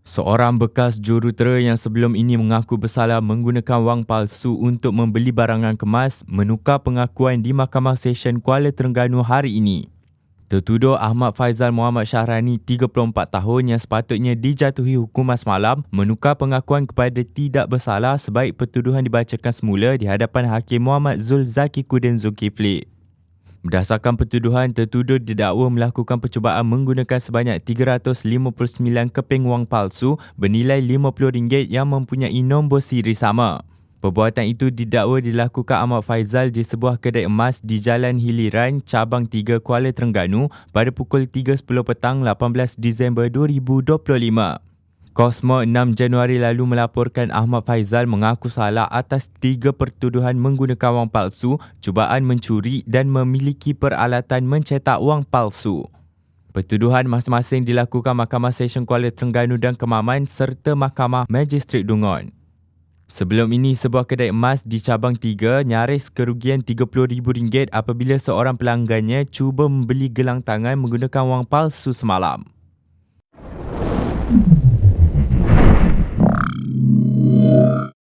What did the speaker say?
Seorang bekas jurutera yang sebelum ini mengaku bersalah menggunakan wang palsu untuk membeli barangan kemas menukar pengakuan di Mahkamah Session Kuala Terengganu hari ini. Tertuduh Ahmad Faizal Muhammad Syahrani, 34 tahun yang sepatutnya dijatuhi hukuman semalam menukar pengakuan kepada tidak bersalah sebaik pertuduhan dibacakan semula di hadapan Hakim Muhammad Zul Zakikuddin Zulkifli. Berdasarkan pertuduhan, tertuduh didakwa melakukan percubaan menggunakan sebanyak 359 keping wang palsu bernilai RM50 yang mempunyai nombor siri sama. Perbuatan itu didakwa dilakukan Ahmad Faizal di sebuah kedai emas di Jalan Hiliran, Cabang 3, Kuala Terengganu pada pukul 3.10 petang 18 Disember 2025. Kosmo 6 Januari lalu melaporkan Ahmad Faizal mengaku salah atas 3 pertuduhan menggunakan wang palsu, cubaan mencuri dan memiliki peralatan mencetak wang palsu. Pertuduhan masing-masing dilakukan Mahkamah Session Kuala Terengganu dan Kemaman serta Mahkamah Magistrat Dungon. Sebelum ini, sebuah kedai emas di Cabang 3 nyaris kerugian RM30,000 apabila seorang pelanggannya cuba membeli gelang tangan menggunakan wang palsu semalam.